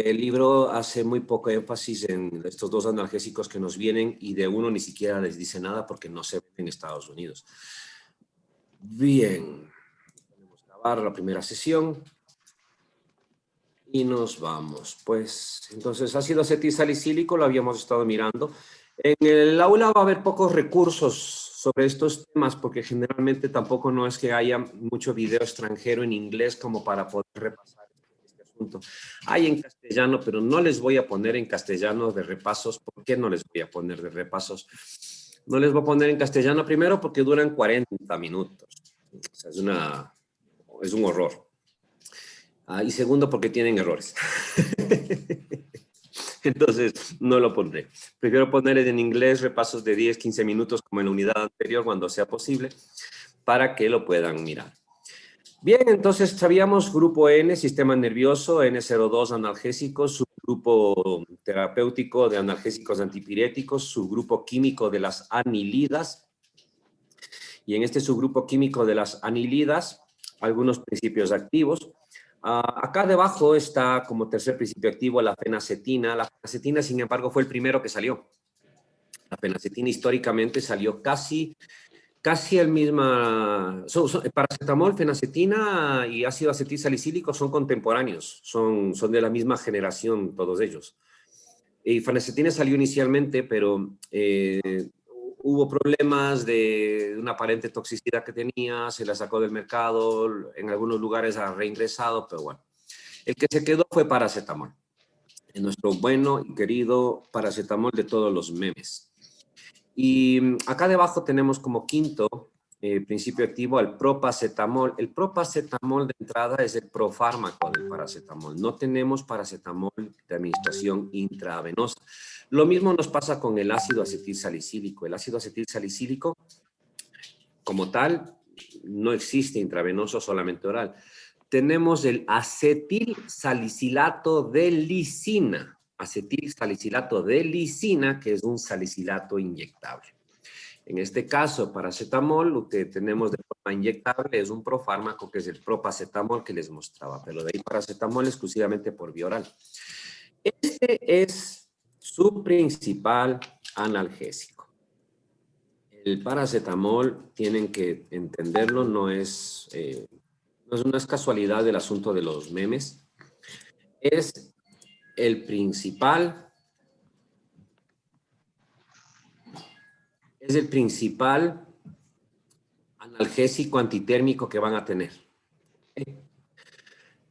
el libro hace muy poco énfasis en estos dos analgésicos que nos vienen y de uno ni siquiera les dice nada porque no se vende en Estados Unidos. Bien, podemos grabar la primera sesión y nos vamos. Pues entonces ácido acetilsalicílico lo habíamos estado mirando. En el aula va a haber pocos recursos sobre estos temas porque generalmente tampoco no es que haya mucho video extranjero en inglés como para poder repasar este asunto. Hay en castellano, pero no les voy a poner en castellano de repasos. ¿Por qué no les voy a poner de repasos? No les voy a poner en castellano primero porque duran 40 minutos. O sea, es un horror. Y segundo porque tienen errores. Entonces, no lo pondré. Prefiero poner en inglés repasos de 10, 15 minutos como en la unidad anterior, cuando sea posible, para que lo puedan mirar. Bien, entonces sabíamos grupo N, sistema nervioso, N02 analgésicos, subgrupo terapéutico de analgésicos antipiréticos, subgrupo químico de las anilidas. Y en este subgrupo químico de las anilidas, algunos principios activos. Acá debajo está como tercer principio activo la fenacetina. La fenacetina, sin embargo, fue el primero que salió. La fenacetina históricamente salió casi el mismo. Paracetamol, fenacetina y ácido acetilsalicílico son contemporáneos, son de la misma generación todos ellos. Y fenacetina salió inicialmente, pero hubo problemas de una aparente toxicidad que tenía, se la sacó del mercado, en algunos lugares ha reingresado, pero bueno. El que se quedó fue paracetamol, nuestro bueno y querido paracetamol de todos los memes. Y acá debajo tenemos como quinto principio activo al propacetamol. El propacetamol de entrada es el profármaco del paracetamol. No tenemos paracetamol de administración intravenosa. Lo mismo nos pasa con el ácido acetilsalicílico. El ácido acetilsalicílico, como tal, no existe intravenoso, solamente oral. Tenemos el acetilsalicilato de lisina. Acetilsalicilato de lisina, que es un salicilato inyectable. En este caso, paracetamol, lo que tenemos de forma inyectable es un profármaco, que es el propacetamol que les mostraba, pero de ahí paracetamol exclusivamente por vía oral. Este es su principal analgésico. El paracetamol, tienen que entenderlo, no es casualidad del asunto de los memes. Es el principal analgésico antitérmico que van a tener.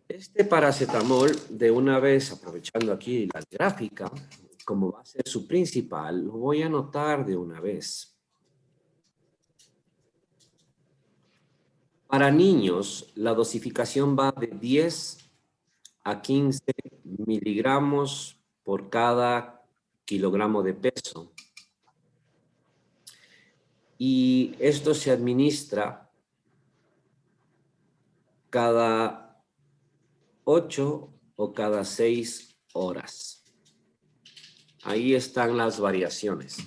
Este paracetamol, de una vez, aprovechando aquí la gráfica, como va a ser su principal, lo voy a anotar de una vez. Para niños, la dosificación va de 10 a 15 miligramos por cada kilogramo de peso. Y esto se administra cada 8 o cada 6 horas. Ahí están las variaciones.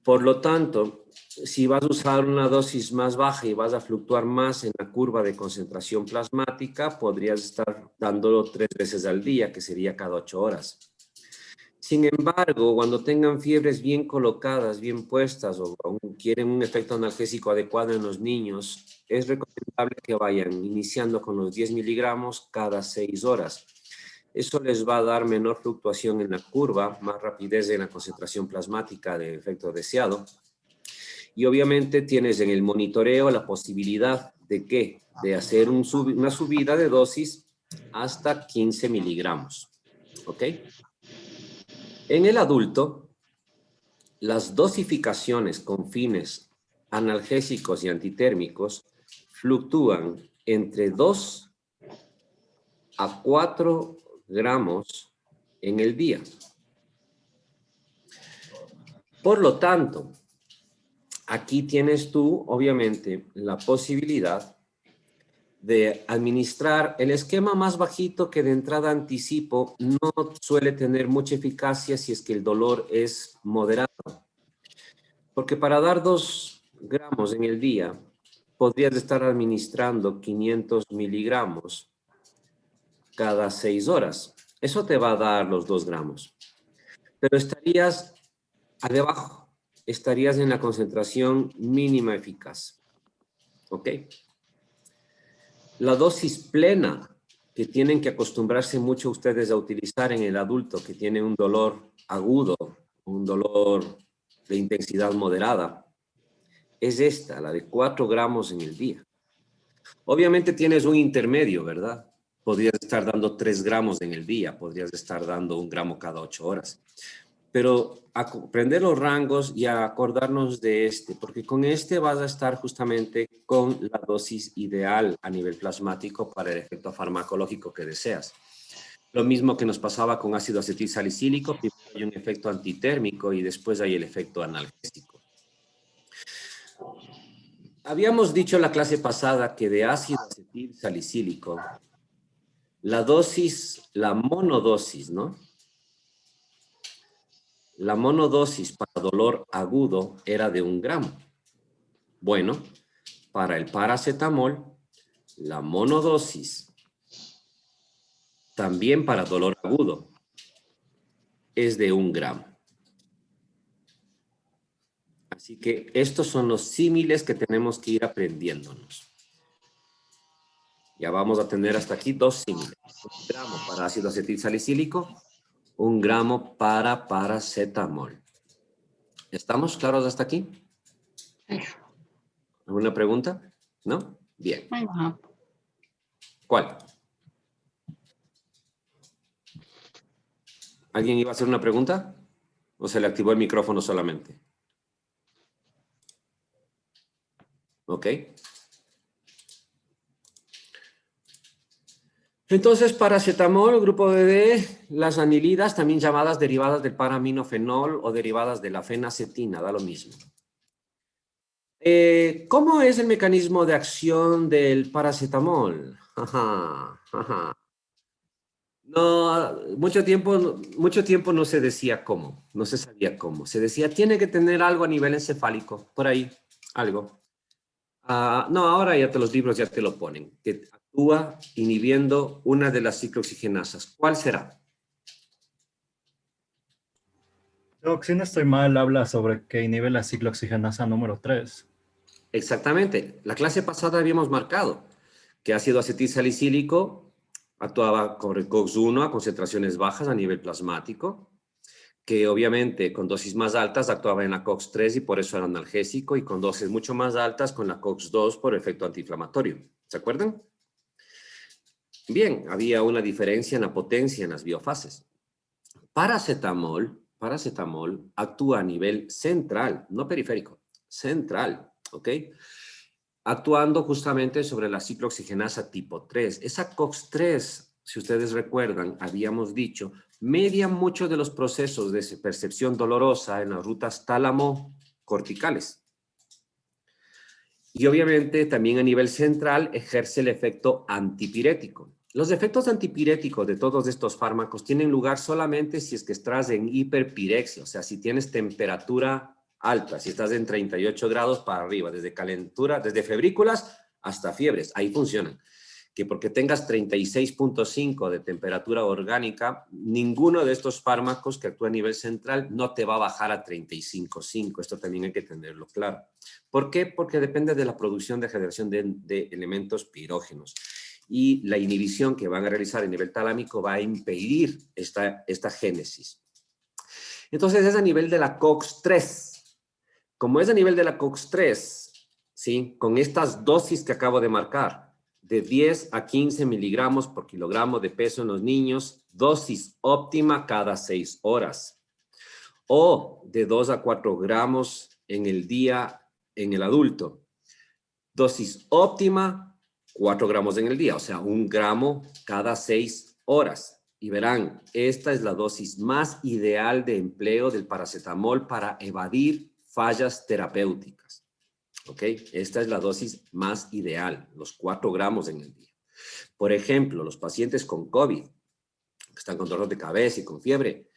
Por lo tanto, si vas a usar una dosis más baja y vas a fluctuar más en la curva de concentración plasmática, podrías estar dándolo 3 veces al día, que sería cada 8 horas. Sin embargo, cuando tengan fiebres bien colocadas, bien puestas, o quieren un efecto analgésico adecuado en los niños, es recomendable que vayan iniciando con los 10 miligramos cada 6 horas. Eso les va a dar menor fluctuación en la curva, más rapidez en la concentración plasmática de efecto deseado. Y obviamente tienes en el monitoreo la posibilidad de ¿qué? De hacer una subida de dosis hasta 15 miligramos. ¿Ok? En el adulto, las dosificaciones con fines analgésicos y antitérmicos fluctúan entre 2 a 4 gramos en el día. Por lo tanto, aquí tienes tú, obviamente, la posibilidad de administrar el esquema más bajito, que de entrada anticipo no suele tener mucha eficacia si es que el dolor es moderado. Porque para dar 2 gramos en el día, podrías estar administrando 500 miligramos cada 6 horas. Eso te va a dar los 2 gramos. Pero estarías debajo, estarías en la concentración mínima eficaz. ¿Ok? La dosis plena que tienen que acostumbrarse mucho ustedes a utilizar en el adulto que tiene un dolor agudo, un dolor de intensidad moderada, es esta, la de 4 gramos en el día. Obviamente tienes un intermedio, ¿verdad? Podrías estar dando 3 gramos en el día, podrías estar dando 1 gramo cada 8 horas. Pero aprender los rangos y a acordarnos de este, porque con este vas a estar justamente con la dosis ideal a nivel plasmático para el efecto farmacológico que deseas. Lo mismo que nos pasaba con ácido acetilsalicílico, primero hay un efecto antitérmico y después hay el efecto analgésico. Habíamos dicho en la clase pasada que de ácido acetilsalicílico, la dosis, la monodosis, ¿no? La monodosis para dolor agudo era de 1 gramo. Bueno, para el paracetamol, la monodosis, también para dolor agudo, es de 1 gramo. Así que estos son los símiles que tenemos que ir aprendiéndonos. Ya vamos a tener hasta aquí 2 símiles. 1 gramo para ácido acetilsalicílico, 1 gramo para paracetamol. ¿Estamos claros hasta aquí? ¿Alguna pregunta? ¿No? Bien. ¿Cuál? ¿Alguien iba a hacer una pregunta? ¿O se le activó el micrófono solamente? ¿Ok? Entonces, paracetamol, grupo D, las anilidas, también llamadas derivadas del paraminofenol o derivadas de la fenacetina, da lo mismo. ¿Cómo es el mecanismo de acción del paracetamol? No, mucho tiempo no se decía cómo, no se sabía cómo. Se decía, tiene que tener algo a nivel encefálico, por ahí, algo. No, ahora ya los libros ya te lo ponen, que actúa inhibiendo una de las ciclooxigenasas. ¿Cuál será? Doc, si no estoy mal, habla sobre que inhibe la ciclooxigenasa número 3. Exactamente. La clase pasada habíamos marcado que ácido acetilsalicílico actuaba con COX-1 a concentraciones bajas a nivel plasmático, que obviamente con dosis más altas actuaba en la COX-3 y por eso era analgésico, y con dosis mucho más altas con la COX-2 por efecto antiinflamatorio. ¿Se acuerdan? Bien, había una diferencia en la potencia en las biofases. Paracetamol actúa a nivel central, no periférico, central, ¿ok? Actuando justamente sobre la ciclooxigenasa tipo 3. Esa COX-3, si ustedes recuerdan, habíamos dicho, media muchos de los procesos de percepción dolorosa en las rutas tálamo-corticales. Y obviamente también a nivel central ejerce el efecto antipirético. Los efectos antipiréticos de todos estos fármacos tienen lugar solamente si es que estás en hiperpirexia, o sea, si tienes temperatura alta, si estás en 38 grados para arriba, desde calentura, desde febrículas hasta fiebres, ahí funcionan. Que porque tengas 36.5 de temperatura orgánica, ninguno de estos fármacos que actúa a nivel central no te va a bajar a 35.5. Esto también hay que tenerlo claro. ¿Por qué? Porque depende de la producción de generación de elementos pirógenos. Y la inhibición que van a realizar a nivel talámico va a impedir esta génesis. Entonces es a nivel de la COX-3. Como es a nivel de la COX-3, ¿sí? Con estas dosis que acabo de marcar, de 10 a 15 miligramos por kilogramo de peso en los niños, dosis óptima cada 6 horas. O de 2 a 4 gramos en el día en el adulto. Dosis óptima, 4 gramos en el día, o sea, 1 gramo cada 6 horas. Y verán, esta es la dosis más ideal de empleo del paracetamol para evadir fallas terapéuticas. ¿Ok? Esta es la dosis más ideal, los 4 gramos en el día. Por ejemplo, los pacientes con COVID, que están con dolor de cabeza y con fiebre,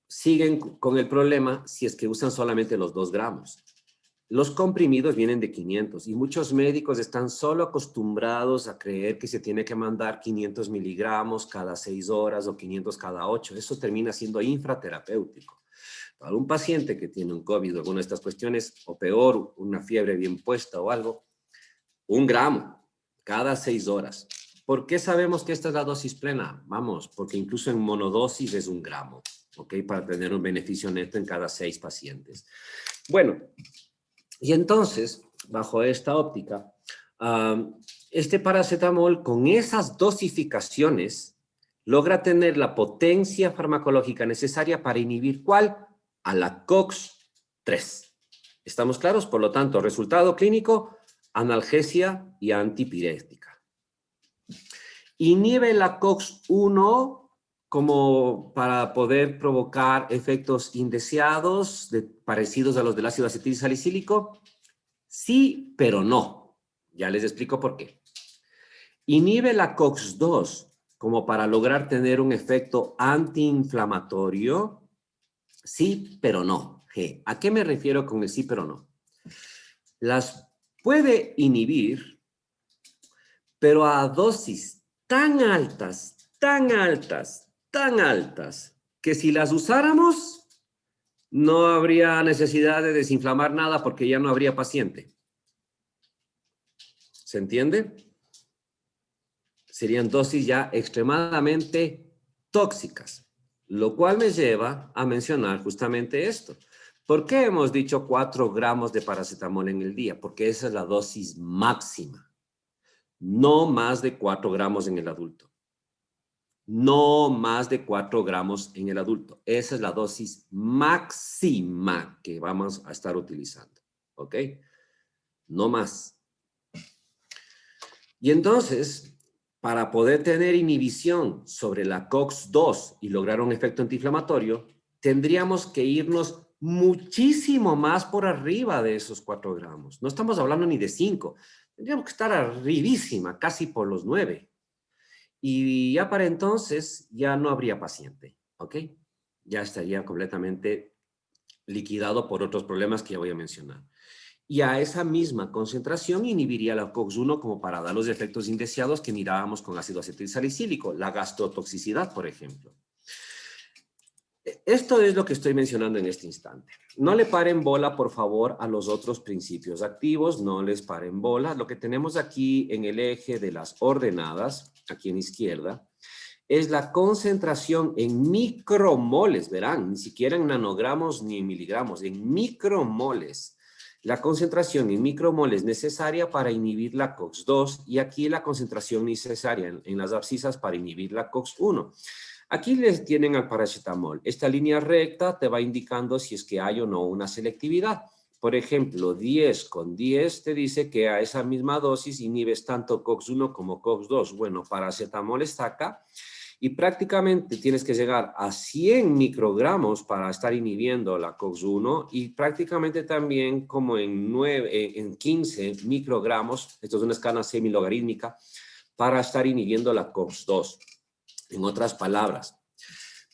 siguen con el problema si es que usan solamente los 2 gramos. Los comprimidos vienen de 500 y muchos médicos están solo acostumbrados a creer que se tiene que mandar 500 miligramos cada 6 horas o 500 cada 8. Eso termina siendo infraterapéutico. Para un paciente que tiene un COVID o alguna de estas cuestiones, o peor, una fiebre bien puesta o algo, 1 gramo cada 6 horas. ¿Por qué sabemos que esta es la dosis plena? Vamos, porque incluso en monodosis es 1 gramo, ¿ok? Para tener un beneficio neto en cada 6 pacientes. Bueno, y entonces, bajo esta óptica, este paracetamol con esas dosificaciones logra tener la potencia farmacológica necesaria para inhibir ¿cuál? A la COX-3. ¿Estamos claros? Por lo tanto, resultado clínico, analgesia y antipirética. Inhibe la COX-1 como para poder provocar efectos indeseados parecidos a los del ácido acetilsalicílico. Sí, pero no. Ya les explico por qué. Inhibe la COX-2 como para lograr tener un efecto antiinflamatorio. Sí, pero no. ¿A qué me refiero con el sí, pero no? Las puede inhibir, pero a dosis tan altas, tan altas, tan altas, que si las usáramos, no habría necesidad de desinflamar nada porque ya no habría paciente. ¿Se entiende? Serían dosis ya extremadamente tóxicas, lo cual me lleva a mencionar justamente esto. ¿Por qué hemos dicho 4 gramos de paracetamol en el día? Porque esa es la dosis máxima. No más de 4 gramos en el adulto. No más de 4 gramos en el adulto. Esa es la dosis máxima que vamos a estar utilizando. ¿Ok? No más. Y entonces, para poder tener inhibición sobre la COX-2 y lograr un efecto antiinflamatorio, tendríamos que irnos muchísimo más por arriba de esos 4 gramos. No estamos hablando ni de 5. Tendríamos que estar arribísima, casi por los 9. Y ya para entonces ya no habría paciente, ¿ok? Ya estaría completamente liquidado por otros problemas que ya voy a mencionar. Y a esa misma concentración inhibiría la COX-1 como para dar los efectos indeseados que mirábamos con ácido acetilsalicílico, la gastrotoxicidad, por ejemplo. Esto es lo que estoy mencionando en este instante. No le paren bola, por favor, a los otros principios activos, no les paren bola. Lo que tenemos aquí en el eje de las ordenadas, aquí en izquierda, es la concentración en micromoles, verán, ni siquiera en nanogramos ni en miligramos, en micromoles. La concentración en micromoles necesaria para inhibir la COX-2 y aquí la concentración necesaria en las abscisas para inhibir la COX-1. Aquí les tienen al paracetamol. Esta línea recta te va indicando si es que hay o no una selectividad. Por ejemplo, 10 con 10 te dice que a esa misma dosis inhibes tanto COX-1 como COX-2. Bueno, paracetamol está acá y prácticamente tienes que llegar a 100 microgramos para estar inhibiendo la COX-1 y prácticamente también como en 15 microgramos, esto es una escala semilogarítmica, para estar inhibiendo la COX-2. En otras palabras,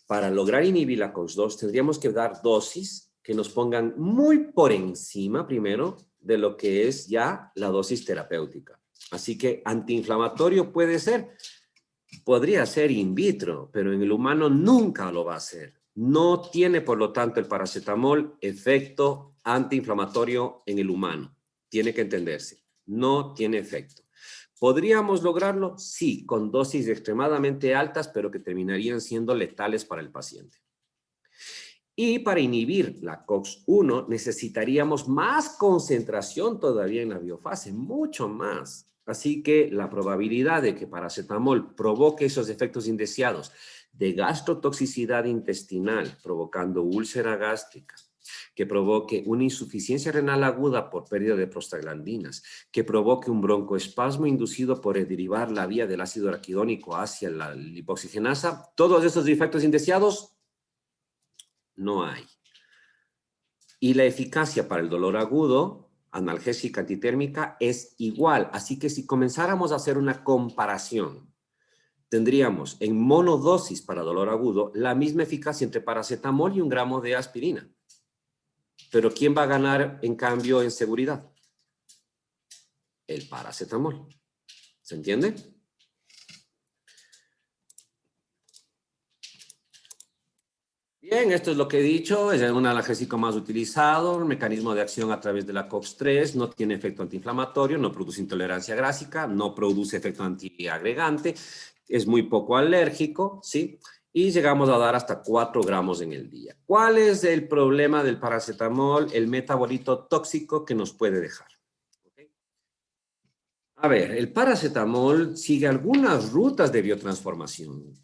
para lograr inhibir la COX-2 tendríamos que dar dosis que nos pongan muy por encima, primero, de lo que es ya la dosis terapéutica. Así que antiinflamatorio puede ser, podría ser in vitro, pero en el humano nunca lo va a hacer. No tiene, por lo tanto, el paracetamol efecto antiinflamatorio en el humano. Tiene que entenderse. No tiene efecto. ¿Podríamos lograrlo? Sí, con dosis extremadamente altas, pero que terminarían siendo letales para el paciente. Y para inhibir la COX-1 necesitaríamos más concentración todavía en la biofase, mucho más. Así que la probabilidad de que paracetamol provoque esos efectos indeseados de gastrotoxicidad intestinal, provocando úlcera gástrica, que provoque una insuficiencia renal aguda por pérdida de prostaglandinas, que provoque un broncoespasmo inducido por derivar la vía del ácido araquidónico hacia la lipoxigenasa, todos esos efectos indeseados no hay. Y la eficacia para el dolor agudo, analgésica antitérmica, es igual. Así que si comenzáramos a hacer una comparación, tendríamos en monodosis para dolor agudo la misma eficacia entre paracetamol y 1 gramo de aspirina. Pero ¿quién va a ganar en cambio en seguridad? El paracetamol. ¿Se entiende? Bien, esto es lo que he dicho, es un analgésico más utilizado, el mecanismo de acción a través de la COX-3, no tiene efecto antiinflamatorio, no produce intolerancia gástrica, no produce efecto antiagregante, es muy poco alérgico, ¿sí? Y llegamos a dar hasta 4 gramos en el día. ¿Cuál es el problema del paracetamol? El metabolito tóxico que nos puede dejar. ¿Okay? A ver, el paracetamol sigue algunas rutas de biotransformación.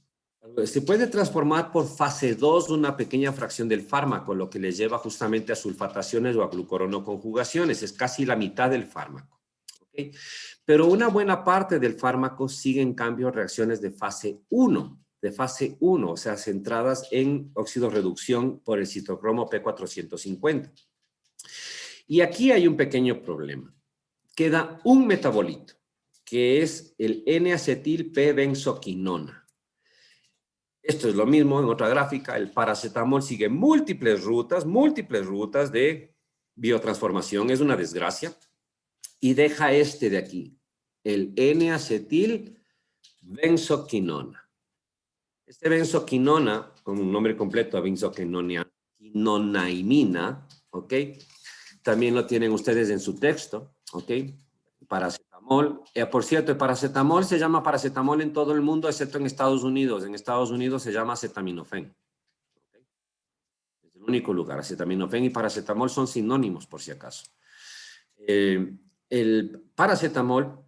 Se puede transformar por fase 2 una pequeña fracción del fármaco, lo que le lleva justamente a sulfataciones o a glucuronoconjugaciones. Es casi la mitad del fármaco. ¿Okay? Pero una buena parte del fármaco sigue en cambio reacciones de fase 1, o sea, centradas en oxidorreducción por el citocromo P450. Y aquí hay un pequeño problema. Queda un metabolito, que es el N-acetil-P-benzoquinona. Esto es lo mismo en otra gráfica. El paracetamol sigue múltiples rutas de biotransformación. Es una desgracia. Y deja este de aquí, el N-acetil-benzoquinona. Este benzoquinona, con un nombre completo, benzoquinonaimina, ¿ok? También lo tienen ustedes en su texto, ¿ok? Paracetamol. Por cierto, el paracetamol se llama paracetamol en todo el mundo, excepto en Estados Unidos. En Estados Unidos se llama acetaminofén. ¿Okay? Es el único lugar. Acetaminofén y paracetamol son sinónimos, por si acaso. El paracetamol,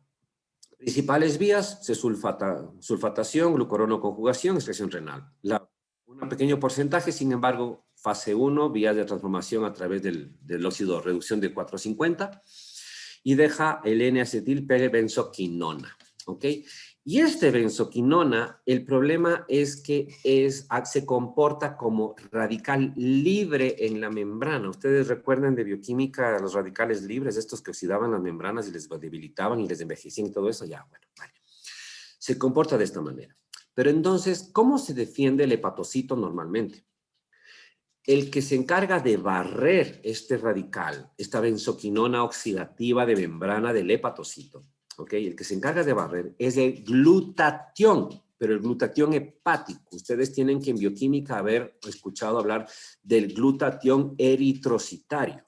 principales vías, sulfatación, glucuronoconjugación, excreción renal. Un pequeño porcentaje, sin embargo, fase 1, vías de transformación a través del óxido, reducción de 450, y deja el N-acetil-P-benzoquinona, ¿ok? Y este benzoquinona, el problema es que se comporta como radical libre en la membrana. Ustedes recuerdan de bioquímica los radicales libres, estos que oxidaban las membranas y les debilitaban y les envejecían y todo eso. Ya, bueno, vale. Se comporta de esta manera. Pero entonces, ¿cómo se defiende el hepatocito normalmente? El que se encarga de barrer este radical, esta benzoquinona oxidativa de membrana del hepatocito, ¿ok? El que se encarga de barrer es el glutatión, pero el glutatión hepático. Ustedes tienen que en bioquímica haber escuchado hablar del glutatión eritrocitario.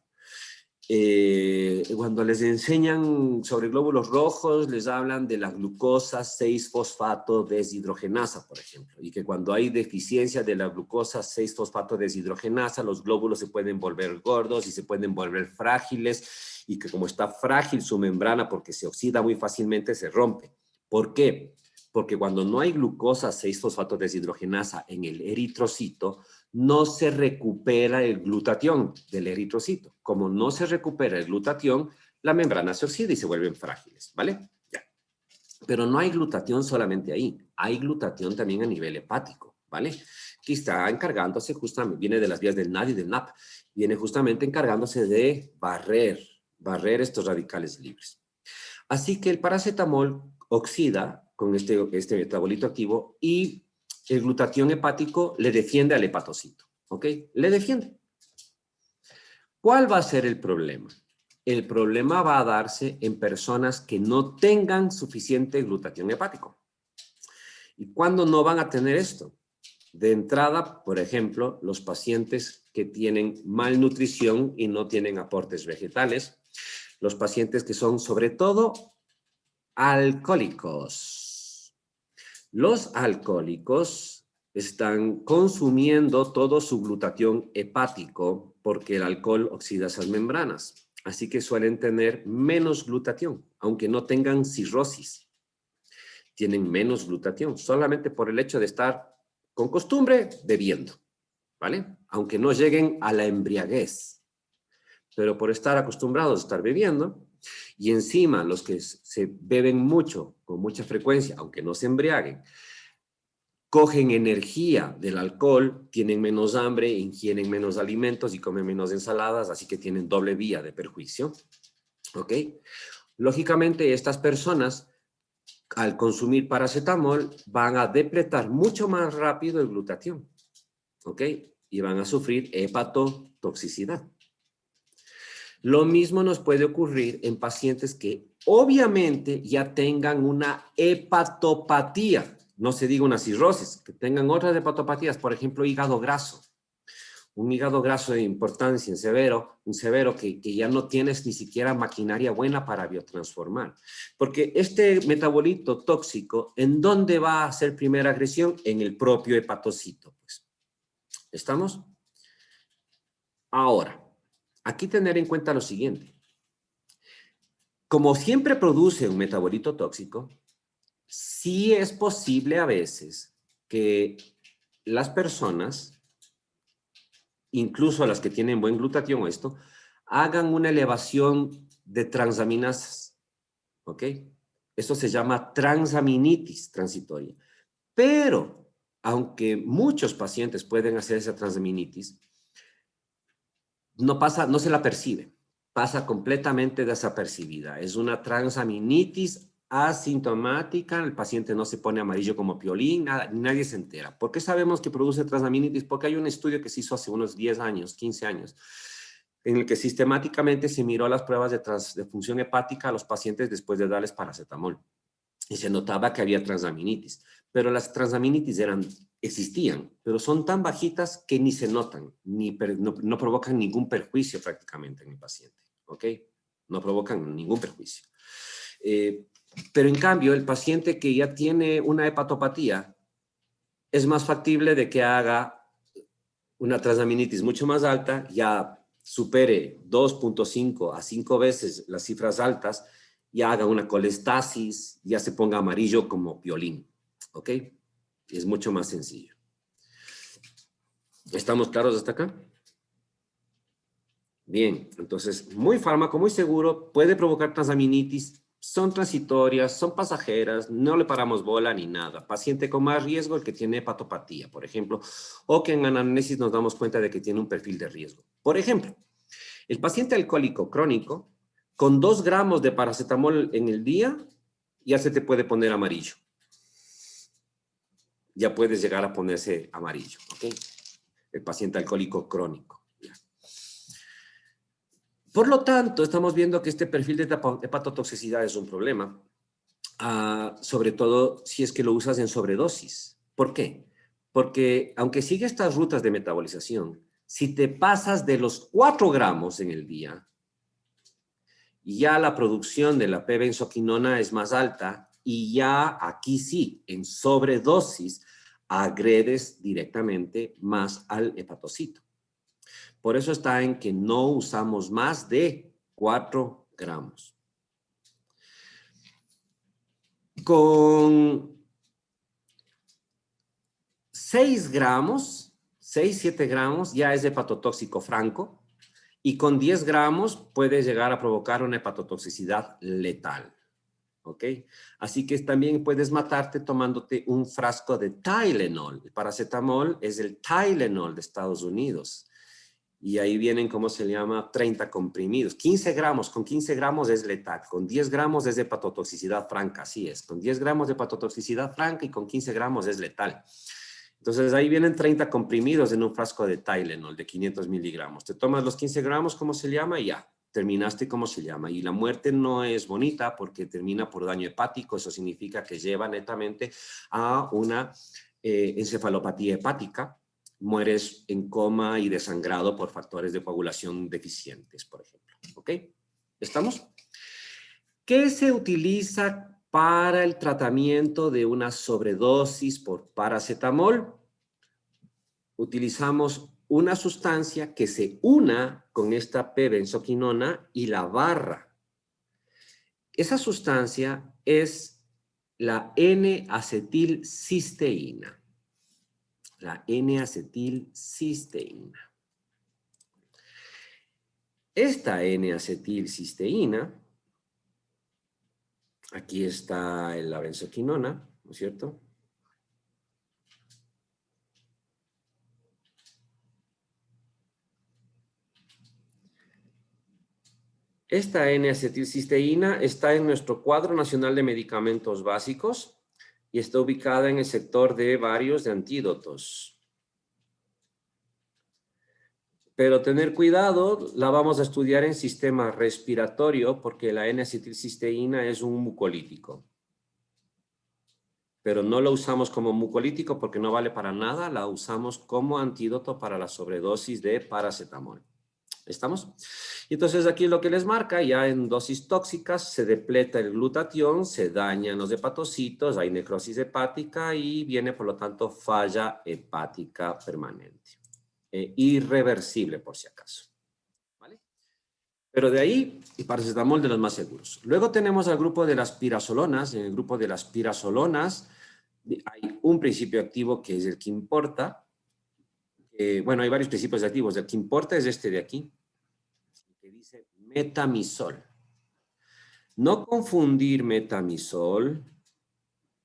Cuando les enseñan sobre glóbulos rojos, les hablan de la glucosa 6-fosfato deshidrogenasa, por ejemplo, y que cuando hay deficiencia de la glucosa 6-fosfato deshidrogenasa, los glóbulos se pueden volver gordos y se pueden volver frágiles, y que como está frágil su membrana porque se oxida muy fácilmente, se rompe. ¿Por qué? Porque cuando no hay glucosa 6-fosfato deshidrogenasa en el eritrocito, no se recupera el glutatión del eritrocito. Como no se recupera el glutatión, la membrana se oxida y se vuelven frágiles, ¿vale? Ya. Pero no hay glutatión solamente ahí, hay glutatión también a nivel hepático, ¿vale? Que está encargándose justamente, viene de las vías del NAD y del NAP, viene justamente encargándose de barrer estos radicales libres. Así que el paracetamol oxida con este metabolito activo y el glutatión hepático le defiende al hepatocito, ¿ok? Le defiende. ¿Cuál va a ser el problema? El problema va a darse en personas que no tengan suficiente glutatión hepático. ¿Y cuándo no van a tener esto? De entrada, por ejemplo, los pacientes que tienen malnutrición y no tienen aportes vegetales, los pacientes que son sobre todo alcohólicos. Los alcohólicos están consumiendo todo su glutatión hepático porque el alcohol oxida esas membranas. Así que suelen tener menos glutatión, aunque no tengan cirrosis. Tienen menos glutatión, solamente por el hecho de estar con costumbre bebiendo, ¿vale? Aunque no lleguen a la embriaguez. Pero por estar acostumbrados a estar bebiendo, y encima los que se beben mucho, con mucha frecuencia, aunque no se embriaguen, cogen energía del alcohol, tienen menos hambre, ingieren menos alimentos y comen menos ensaladas, así que tienen doble vía de perjuicio. ¿Ok? Lógicamente, estas personas, al consumir paracetamol, van a depletar mucho más rápido el glutatión. ¿Ok? Y van a sufrir hepatotoxicidad. Lo mismo nos puede ocurrir en pacientes que obviamente ya tengan una hepatopatía, no se diga una cirrosis, que tengan otras hepatopatías, por ejemplo, hígado graso. Un hígado graso de importancia, un severo que ya no tienes ni siquiera maquinaria buena para biotransformar. Porque este metabolito tóxico, ¿en dónde va a hacer primera agresión? En el propio hepatocito. Pues. ¿Estamos? Ahora, aquí tener en cuenta lo siguiente. Como siempre produce un metabolito tóxico, sí es posible a veces que las personas, incluso las que tienen buen glutatión o esto, hagan una elevación de transaminasas, ¿ok? Esto se llama transaminitis transitoria. Pero, aunque muchos pacientes pueden hacer esa transaminitis, no se la percibe, pasa completamente desapercibida. Es una transaminitis asintomática, el paciente no se pone amarillo como piolín, nadie se entera. ¿Por qué sabemos que produce transaminitis? Porque hay un estudio que se hizo hace unos 10 años, 15 años, en el que sistemáticamente se miró las pruebas de función hepática a los pacientes después de darles paracetamol. Y se notaba que había transaminitis. Pero las transaminitis existían, pero son tan bajitas que ni se notan, no provocan ningún perjuicio prácticamente en el paciente. ¿Ok? No provocan ningún perjuicio. Pero en cambio, el paciente que ya tiene una hepatopatía, es más factible de que haga una transaminitis mucho más alta, ya supere 2.5 a 5 veces las cifras altas, ya haga una colestasis, ya se ponga amarillo como piolín. ¿Ok? Es mucho más sencillo. ¿Estamos claros hasta acá? Bien, entonces, muy fármaco, muy seguro, puede provocar transaminitis, son transitorias, son pasajeras, no le paramos bola ni nada. Paciente con más riesgo, el que tiene hepatopatía, por ejemplo, o que en anamnesis nos damos cuenta de que tiene un perfil de riesgo. Por ejemplo, el paciente alcohólico crónico, con 2 gramos de paracetamol en el día, ya se te puede poner amarillo. Ya puedes llegar a ponerse amarillo, ¿ok? El paciente alcohólico crónico. Por lo tanto, estamos viendo que este perfil de hepatotoxicidad es un problema, sobre todo si es que lo usas en sobredosis. ¿Por qué? Porque aunque sigue estas rutas de metabolización, si te pasas de los 4 gramos en el día, ya la producción de la P-benzoquinona es más alta y ya aquí sí, en sobredosis, agredes directamente más al hepatocito. Por eso está en que no usamos más de 4 gramos. Con 6 gramos, 6-7 gramos ya es hepatotóxico franco y con 10 gramos puede llegar a provocar una hepatotoxicidad letal. ¿Ok? Así que también puedes matarte tomándote un frasco de Tylenol. El paracetamol es el Tylenol de Estados Unidos. Y ahí vienen, ¿cómo se llama? 30 comprimidos. 15 gramos, con 15 gramos es letal. Con 10 gramos es de hepatotoxicidad franca, así es. Con 10 gramos de hepatotoxicidad franca y con 15 gramos es letal. Entonces ahí vienen 30 comprimidos en un frasco de Tylenol de 500 miligramos. Te tomas los 15 gramos, ¿cómo se llama? Y ya, terminaste como se llama. Y la muerte no es bonita porque termina por daño hepático. Eso significa que lleva netamente a una encefalopatía hepática. Mueres en coma y desangrado por factores de coagulación deficientes, por ejemplo. ¿Ok? ¿Estamos? ¿Qué se utiliza para el tratamiento de una sobredosis por paracetamol? Utilizamos una sustancia que se una con esta P-benzoquinona y la barra. Esa sustancia es la N-acetilcisteína. La N-acetilcisteína. Esta N-acetilcisteína, aquí está la benzoquinona, ¿no es cierto? Esta N-acetilcisteína está en nuestro cuadro nacional de medicamentos básicos y está ubicada en el sector de varios de antídotos. Pero tener cuidado, la vamos a estudiar en sistema respiratorio porque la N-acetilcisteína es un mucolítico. Pero no lo usamos como mucolítico porque no vale para nada, la usamos como antídoto para la sobredosis de paracetamol. ¿Estamos? Entonces aquí lo que les marca, ya en dosis tóxicas se depleta el glutatión, se dañan los hepatocitos, hay necrosis hepática y viene por lo tanto falla hepática permanente. Irreversible por si acaso. ¿Vale? Pero de ahí, el paracetamol de los más seguros. Luego tenemos al grupo de las pirazolonas. En el grupo de las pirazolonas hay un principio activo que es el que importa. Bueno, hay varios principios activos. El que importa es este de aquí, que dice metamisol. No confundir metamisol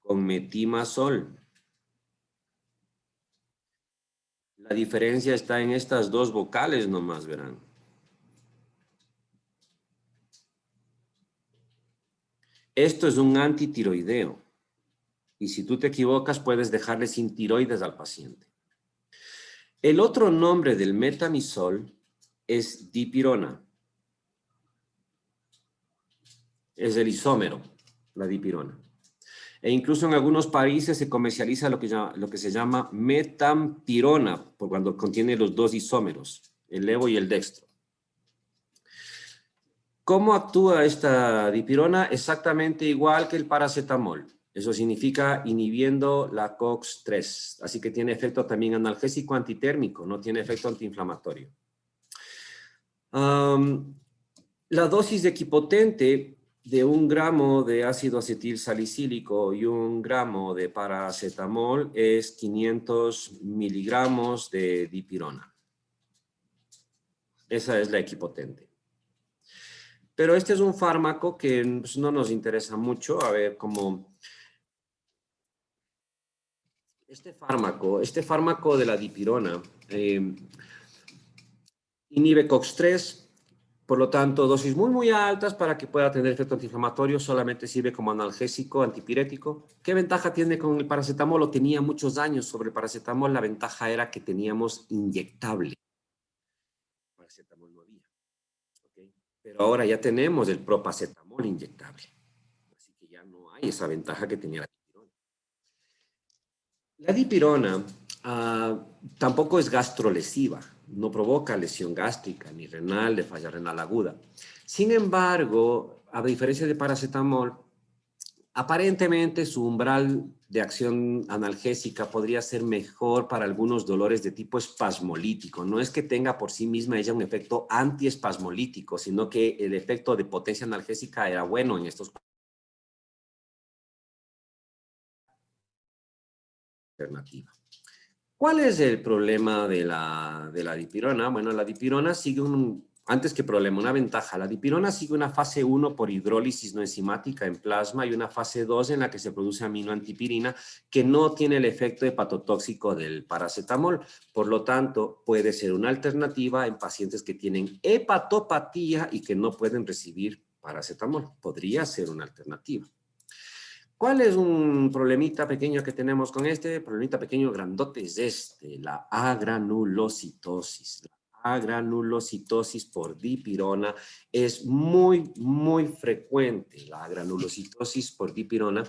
con metimazol. La diferencia está en estas dos vocales nomás, verán. Esto es un antitiroideo. Y si tú te equivocas, puedes dejarle sin tiroides al paciente. El otro nombre del metamisol es dipirona. Es el isómero, la dipirona. E incluso en algunos países se comercializa lo que se llama metampirona, por cuando contiene los dos isómeros, el levo y el dextro. ¿Cómo actúa esta dipirona? Exactamente igual que el paracetamol. Eso significa inhibiendo la COX-3. Así que tiene efecto también analgésico antitérmico, no tiene efecto antiinflamatorio. La dosis equipotente de 1 gramo de ácido acetil salicílico y 1 gramo de paracetamol es 500 miligramos de dipirona. Esa es la equipotente. Pero este es un fármaco que pues, no nos interesa mucho. A ver cómo... Este fármaco de la dipirona inhibe COX-3, por lo tanto, dosis muy altas para que pueda tener efecto antiinflamatorio, solamente sirve como analgésico, antipirético. ¿Qué ventaja tiene con el paracetamol? Lo tenía muchos años sobre el paracetamol, la ventaja era que teníamos inyectable. Paracetamol no había. ¿Okay? Pero ahora ya tenemos el propacetamol inyectable. Así que ya no hay esa ventaja que tenía la dipirona. La dipirona tampoco es gastrolesiva, no provoca lesión gástrica ni renal, de falla renal aguda. Sin embargo, a diferencia de paracetamol, aparentemente su umbral de acción analgésica podría ser mejor para algunos dolores de tipo espasmolítico. No es que tenga por sí misma ella un efecto antiespasmolítico, sino que el efecto de potencia analgésica era bueno en estos alternativa. ¿Cuál es el problema de la dipirona? Bueno, la dipirona sigue antes que problema, una ventaja. La dipirona sigue una fase 1 por hidrólisis no enzimática en plasma y una fase 2 en la que se produce aminoantipirina que no tiene el efecto hepatotóxico del paracetamol. Por lo tanto, puede ser una alternativa en pacientes que tienen hepatopatía y que no pueden recibir paracetamol. Podría ser una alternativa. ¿Cuál es un problemita pequeño que tenemos con este? Problemita pequeño grandote es la agranulocitosis. La agranulocitosis por dipirona es muy frecuente. La agranulocitosis por dipirona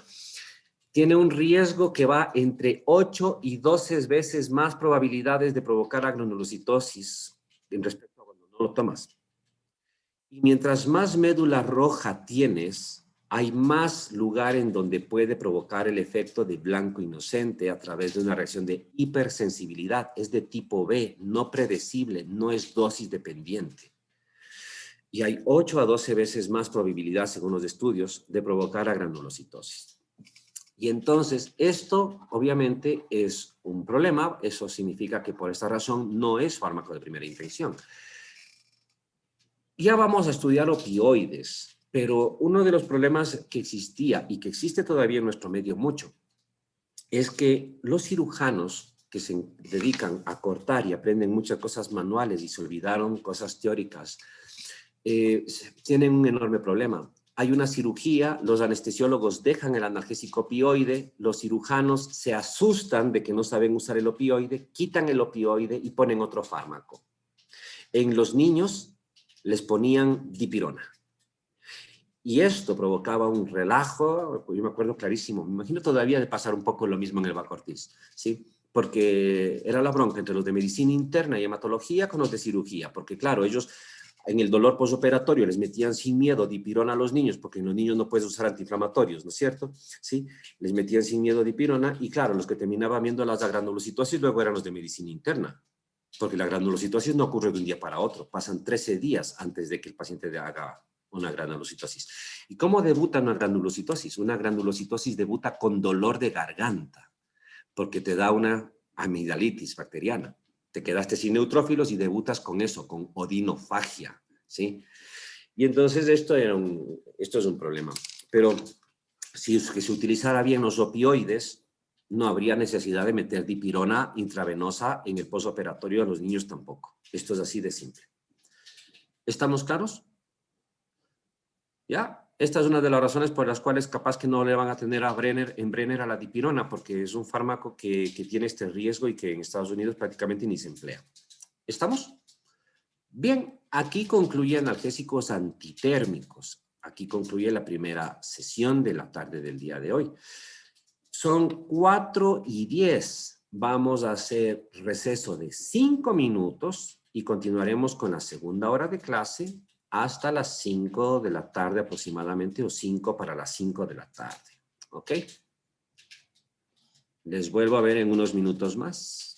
tiene un riesgo que va entre 8 y 12 veces más probabilidades de provocar agranulocitosis en respecto a cuando no lo tomas. Y mientras más médula roja tienes, hay más lugar en donde puede provocar el efecto de blanco inocente a través de una reacción de hipersensibilidad. Es de tipo B, no predecible, no es dosis dependiente. Y hay 8 a 12 veces más probabilidad, según los estudios, de provocar agranulocitosis. Y entonces, esto obviamente es un problema. Eso significa que por esta razón no es fármaco de primera intención. Ya vamos a estudiar opioides. Pero uno de los problemas que existía y que existe todavía en nuestro medio mucho es que los cirujanos que se dedican a cortar y aprenden muchas cosas manuales y se olvidaron cosas teóricas, tienen un enorme problema. Hay una cirugía, los anestesiólogos dejan el analgésico opioide, los cirujanos se asustan de que no saben usar el opioide, quitan el opioide y ponen otro fármaco. en los niños les ponían dipirona. Y esto provocaba un relajo, pues yo me acuerdo clarísimo, me imagino todavía de pasar un poco lo mismo en el Baco Ortiz, ¿sí? Porque era la bronca entre los de medicina interna y hematología con los de cirugía, porque claro, ellos en el dolor postoperatorio les metían sin miedo dipirona a los niños, porque en los niños no puedes usar antiinflamatorios, ¿no es cierto? ¿Sí? Les metían sin miedo dipirona y claro, los que terminaban viendo la granulocitosis luego eran los de medicina interna, porque la granulocitosis no ocurre de un día para otro, pasan 13 días antes de que el paciente haga una granulocitosis. ¿Y cómo debuta una granulocitosis? Una granulocitosis debuta con dolor de garganta, porque te da una amigdalitis bacteriana. Te quedaste sin neutrófilos y debutas con eso, con odinofagia, ¿sí? Y entonces esto es un problema. Pero si se utilizara bien los opioides, no habría necesidad de meter dipirona intravenosa en el postoperatorio a los niños tampoco. Esto es así de simple. ¿Estamos claros? ¿Ya? Esta es una de las razones por las cuales capaz que no le van a tener en Brenner a la dipirona, porque es un fármaco que tiene este riesgo y que en Estados Unidos prácticamente ni se emplea. ¿Estamos? Bien, aquí concluye analgésicos antitérmicos. Aquí concluye la primera sesión de la tarde del día de hoy. Son 4:10. Vamos a hacer receso de 5 minutos y continuaremos con la segunda hora de clase hasta las 5 de la tarde aproximadamente, o 5 para las 5 de la tarde. ¿Ok? Les vuelvo a ver en unos minutos más.